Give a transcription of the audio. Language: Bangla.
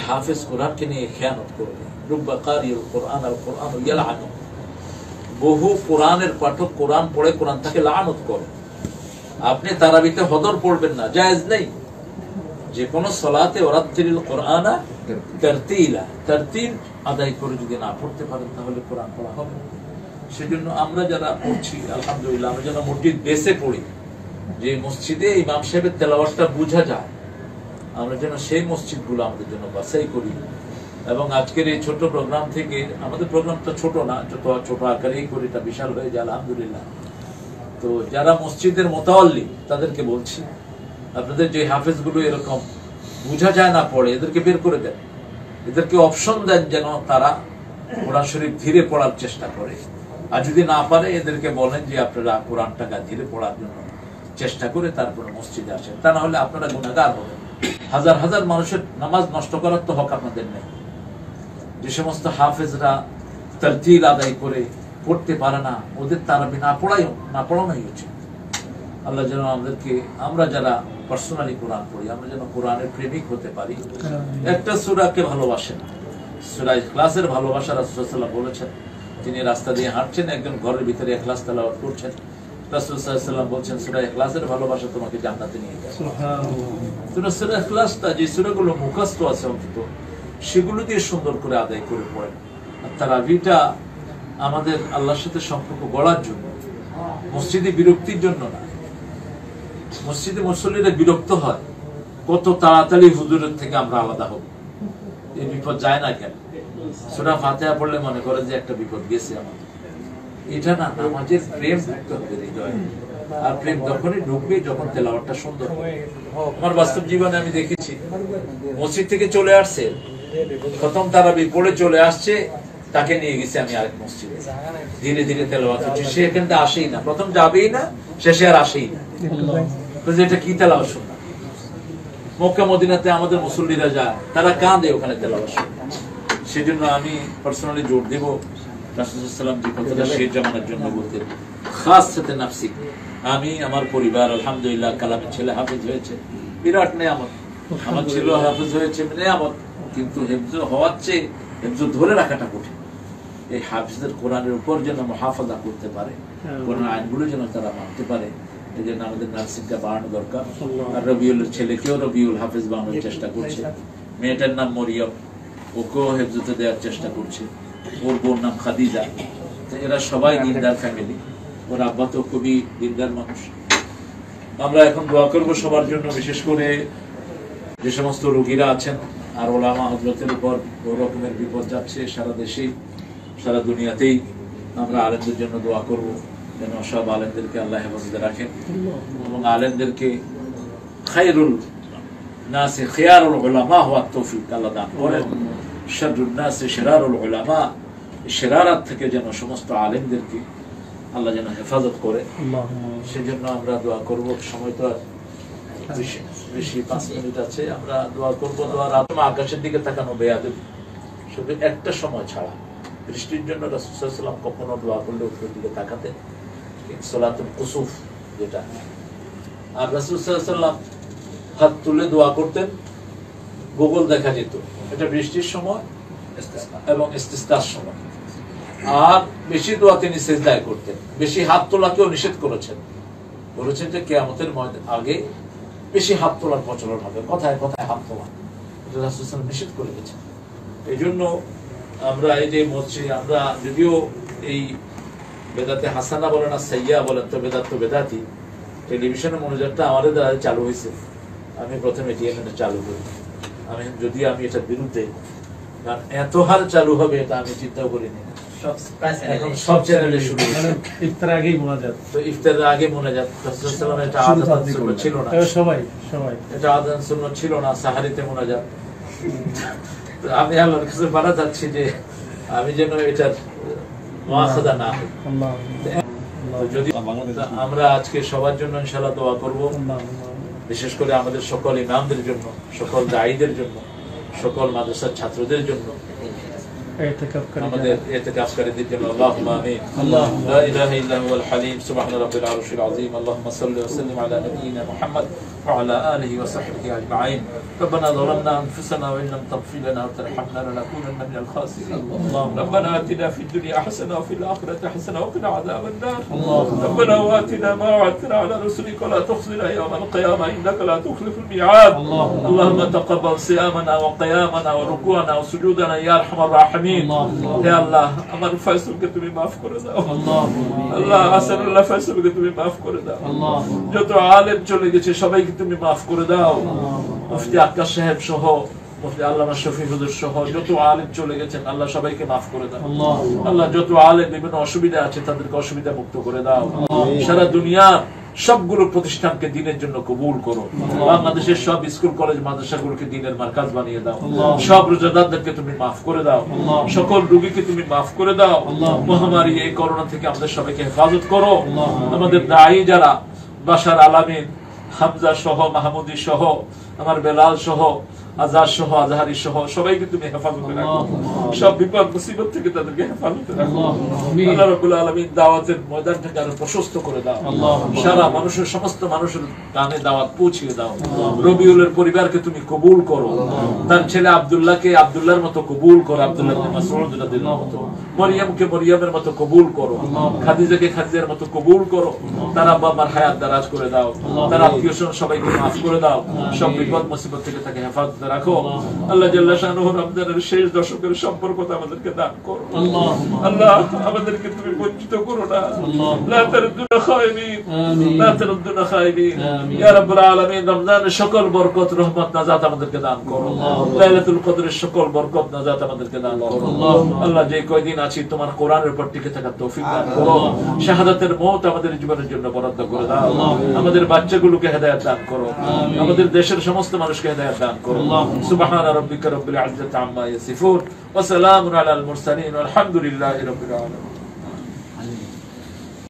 হাফেজ কোরআনকে নিয়ে খেয়ানত করবে, রুব্বা কারিউল কোরআন আল কোরআন ইয়ালআনু, বহু কোরআনের পাঠক কোরআন পড়ে কোরআন তাকে লানত করে। আপনি তারাবিতে হদর পড়বেন না, জায়েজ নেই। যে কোনো সালাতে ওয়ারাত্তিলিল কোরআনা তারতিলা, তারতিল আদায় করে যদি না পড়তে পারেন তাহলে কোরআন পড়া হবে না। সেজন্য আমরা যারা পড়ছি আলহামদুলিল্লাহ, আমরা যারা মসজিদ বেসে পড়ি, যে মসজিদে ইমাম সাহেবের তেলাওয়াতটা বোঝা যায়, আমরা যেন সেই মসজিদগুলো আমাদের জন্য বাছাই করি। এবং আজকের এই ছোট প্রোগ্রাম থেকে, আমাদের প্রোগ্রামটা ছোট না, যত ছোট আকারেই করি এটা বিশাল হয়ে যায় আলহামদুলিল্লাহ। তো যারা মসজিদের মোতাওয়াল্লি তাদেরকে বলছি, আপনাদের যে হাফেজগুলো এরকম বোঝা যায় না পড়ে, এদেরকে বের করে দেন, এদেরকে অপশন দেন যেন তারা কোরআন শরীফ ধীরে পড়ার চেষ্টা করে। আর যদি না পারে এদেরকে বলেন যে আপনারা কোরআনটাকে ধীরে পড়ার জন্য চেষ্টা করে তারপরে মসজিদে আসেন, তা না হলে আপনারা গুনাহগার হবেন। হাজার হাজার মানুষের নামাজ নষ্ট করার তো হক আপনাদের নেই। যে সমস্ত হাফেজরা তারতিল আদায় করে পড়তে পারে না, ওদের তারাবি না পড়ানোই উচিত। আল্লাহ যেন আমাদেরকে, আমরা যারা পার্সোনালি কোরআন পড়ি, আমরা যেন কোরআনের প্রেমিক হতে পারি। একটা সূরাকে ভালোবাসেন, সূরা ইখলাসের ভালোবাসা রাসূলুল্লাহ সাল্লাল্লাহু আলাইহি ওয়াসাল্লাম বলেছেন। তিনি রাস্তা দিয়ে হাঁটছেন, একজন ঘরের ভিতরে ইখলাস তেলাওয়াত করছেন, রাসূলুল্লাহ সাল্লাল্লাহু আলাইহি ওয়াসাল্লাম বলছেন সূরা ইখলাসের ভালোবাসা তোমাকে জান্নাতে নিয়ে যাবে। সুবহানাল্লাহ। সূরা ইখলাসটা যে সূরাগুলো মুখস্থ আছে অন্তত সেগুলো দিয়ে সুন্দর করে আদায় করে পড়েন। আর তারাবিটা আমাদের আল্লাহর সাথে সম্পর্ক গড়ার জন্য, মসজিদে বিরক্তির জন্য না। মসজিদে মুসল্লিরা বিরক্ত হয়, কত তাড়াতাড়ি হুজুরের থেকে আমরা আলাদা হব, এই বিপদ যায় না কেন? সূরা ফাতিহা পড়লে মনে করে যে একটা বিপদ গেছে আমাদের। এটা না, নামাজের প্রেম ঢুকতে হবে হৃদয়ে। আর প্রেম তখনই ঢুকবে যখন তেলাওয়াতটা সুন্দর হবে। আমার বাস্তব জীবনে আমি দেখেছি, মসজিদ থেকে চলে আসছে, প্রথম তারাবি পড়ে চলে আসছে, তাকে নিয়ে গেছি আমি আরেক মসজিদে, ধীরে ধীরে তেলাওয়াত হচ্ছে, সে এখান থেকে আসেই না, প্রথম যাবেই না, শেষে আর আসেই না। এটা কি তেলাওয়াত শোনা? মক্কা মদিনাতে আমাদের মুসল্লিরা যায়, তারা কাঁদে ওখানে তেলাওয়াত শোনে। সেজন্য আমি পার্সোনালি জোর দেব, রাসূলুল্লাহ সাল্লাল্লাহু আলাইহি ওয়াসাল্লাম যে কথাটা শেষ জামানার জন্য বলতেন, খাসসাতে নাফসি, আমি আমার পরিবার আলহামদুলিল্লাহ কালামের ছেলে হাফেজ হয়েছে, বিরাট নেয়ামত। আমার ছেলে হাফেজ হয়েছে নেয়ামত, কিন্তু হিফজ হওয়ার চেয়ে হিফজ ধরে রাখাটা কঠিন। এই হাফেজদের কোরআনের উপর যেন মুহাফাজা করতে পারে, কোরআন আইনগুলো যেন তারা মানতে পারে, এই জন্য আমাদের নার্সিংটা বাড়ানো দরকার। আর রবিউলের ছেলেকেও রবিউল হাফেজ বানানোর চেষ্টা করছে, মেয়েটার নাম মরিয়ম, ওকেও হেফজতে দেওয়ার চেষ্টা করছে, ওর বোন নাম খাদিজা। তো এরা সবাই দিনদার ফ্যামিলি, ওর আব্বা তো খুবই দিনদার মানুষ। আমরা এখন দোয়া করবো সবার জন্য, বিশেষ করে যে সমস্ত রোগীরা আছেন। আর ওলামা হযরতের উপর বড় রকমের বিপদ যাচ্ছে সারা দেশেই, সারা দুনিয়াতেই। আমরা আলেমদের জন্য দোয়া করব যেন সব আলেমদেরকে আল্লাহ হেফাজতে রাখেন, এবং আলেমদেরকে খায়রুল নাসি খিয়ারুল উলামা হওয়ার তৌফিক আল্লাহ দান করেন। শাররুন নাসি শিরারুল উলামা, শিরারাত থেকে যেন সমস্ত আলেমদেরকে আল্লাহ যেন হেফাজত করে, সেজন্য আমরা দোয়া করব। সময় তো বেশি 5 মিনিট আছে, আমরা দোয়া করব। দোয়ার আকাশের দিকে তাকানো বেয়াদবি, শুধু একটা সময় ছাড়া। বৃষ্টির জন্য রাসূল সাল্লাল্লাহু আলাইহি ওয়াসাল্লাম কখনো দোয়া করলে উপরের দিকে তাকাতেন, সালাতুল কুসুফ যেটা। আর রাসূল সাল্লাল্লাহু আলাইহি ওয়াসাল্লাম হাত তুলে দোয়া করতেন, গুগল দেখা যেত, এটা বৃষ্টির সময় এবং ইস্তিসকার সময়। আর বেশি দোয়া তিনি সিজদায় করতেন, বেশি হাত তোলাকেও নিষেধ করেছেন, বলেছেন যে কিয়ামতের আগে বেশি হাত তোলার প্রচলন হবে, কথায় কথায় হাত তোলা, এটা রাসূল সাল্লাল্লাহু আলাইহি ওয়াসাল্লাম নিষেধ করে দিয়েছেন। এই জন্য আমরা এই যে মসজিদ, আমরা যদিও এই বেদাতে হাসানা বলেন আর সাইয়্যা বলেন, তো বেদাত তো বেদাতি। টেলিভিশনের মনোযোগটা আমাদের দ্বারা চালু হয়েছে, আমি প্রথমে টিএনএ চালু করি। আমি এটার বিরুদ্ধে, কারণ এত হার চালু হবে এটা আমি চিন্তাও করিনি। এখন সব চ্যানেলে শুরু হয়েছে, ইফতারের আগে মোনাজাত, তো ইফতারের আগে মোনাজাত। রাসূলুল্লাহ সাল্লাল্লাহু আলাইহি ওয়াসাল্লাম এটা আযান সুন্নাত ছিল না, সবাই এটা আযান সুন্নাত ছিল না, সাহারিতে মোনাজাত। আমি আল্লাহর কাছে বাড়া যাচ্ছি যে আমি যেন এটার মুআখাযা না হই। যদি আমরা আজকে সবার জন্য ইনশাআল্লাহ দোয়া করব, বিশেষ করে আমাদের সকল ইমামদের জন্য, সকল দায়ীদের জন্য, সকল মাদ্রাসার ছাত্রদের জন্য, আমাদের ইতিকাফকারীদের জন্য। আল্লাহুম্মা আমিন। লা ইলাহা ইল্লা হুয়াল হালিম সুবহান রাব্বিল আরশিল আযীম। আল্লাহুম্মা সাল্লি ওয়া সাল্লিম আলা নাবিয়িনা মুহাম্মদ وعلى آله وصحبه أجمعين. ربنا ظلمنا أنفسنا وإن لم تغفر لنا وترحمنا لنكونن من الخاسرين. ربنا آتنا في الدنيا حسنة وفي الآخرة حسنة وقنا عذاب النار. ربنا وآتنا ما وعدتنا على رسلك ولا تخزنا يوم القيامة إنك لا تخلف الميعاد. اللهم تقبل صيامنا وقيامنا وركوعنا وسجودنا يا أرحم الراحمين. يا الله আমার ফয়সালকে তুমি maaf করে দাও। আল্লাহ হাসানুল্লাহ ফয়সালকে তুমি maaf করে দাও। যত আলেম চলে গেছে সবাইকে তুমি maaf করে দাও। মুফতি আক্কাস সাহেব সহ মুফতি আল্লামা শফি হুজুর সহ যত আলেম চলে গেছেন আল্লাহ সবাইকে maaf করে দাও। আল্লাহ যত আলেম বিভিন্ন অসুবিধা আছে তাদেরকে অসুবিধা মুক্ত করে দাও। সারা দুনিয়া সবগুলো প্রতিষ্ঠানকে দ্বীনের জন্য কবুল করো। বাংলাদেশের সব স্কুল কলেজ মাদ্রাসাগুলোকে দ্বীনের মার্কাজ বানিয়ে দাও। সব রোজাদারদেরকে তুমি maaf করে দাও। সকল রোগীকে তুমি maaf করে দাও। মহামারী এই করোনা থেকে আমাদের সবাইকে হেফাজত করো। আমাদের দায়ী যারা বাশার আলামিন হামজা সহ মাহমুদি সহ আমার বেলাল সহ আজাদ সহ আজহারি সহ সবাইকে তুমি হেফাজতে রাখো। সব বিপদ মুসিবত থেকে তাদেরকে হেফাজতে রাখো। আল্লাহ রাব্বুল আলামিন দাওয়াতের ময়দানটাকে আরো প্রশস্ত করে দাও। সারা মানুষের সমস্ত মানুষের কানে দাওয়াত পৌঁছিয়ে দাও। রবিউলের পরিবারকে তুমি কবুল করো। তার ছেলে আব্দুল্লাহকে আব্দুল্লাহর মতো কবুল করো। আব্দুল্লাহ ইবনে মাসউদ রাদিয়াল্লাহু মতো। মরিয়মকে মরিয়মের মতো কবুল করো। খাদিজাকে খাদিজার মতো কবুল করো। তার আব্বা আমার হায়াত দারাজ করে দাও। তার আত্মীয়স্বজন সবাইকে maaf করে দাও। সব বিপদ মুসিবত থেকে তাকে হেফাজত রাখো। আল্লাহ জাল্লা শানুহু রমজানের শেষ দশকের সম্পর্কটা আমাদেরকে দান করো। আল্লাহ আমাদেরকে তুমি বঞ্চিত করো না। লা তারুদ্দুনা খায়বিন, লা তারুদ্দুনা খায়বিন। ইয়া রাব্বুল আলামিন রমজানের সকল বরকত রহমত নাজাত আমাদেরকে দান করো। লাইলাতুল কদরের সকল বরকত নাজাত আমাদেরকে দান করো। আল্লাহ যে কয়দিন আছি তোমার কোরআনের উপর টিকে থাকার তৌফিক দান করো। শাহাদাতের মওত আমাদের জীবনের জন্য বরাদ্দ করে দাও। আমাদের বাচ্চাগুলোকে হেদায়েত দান করো। আমাদের দেশের সমস্ত মানুষকে হেদায়েত দান করো। سبحان ربك رب العزة عما يصفون وسلام على المرسلين والحمد لله رب العالمين.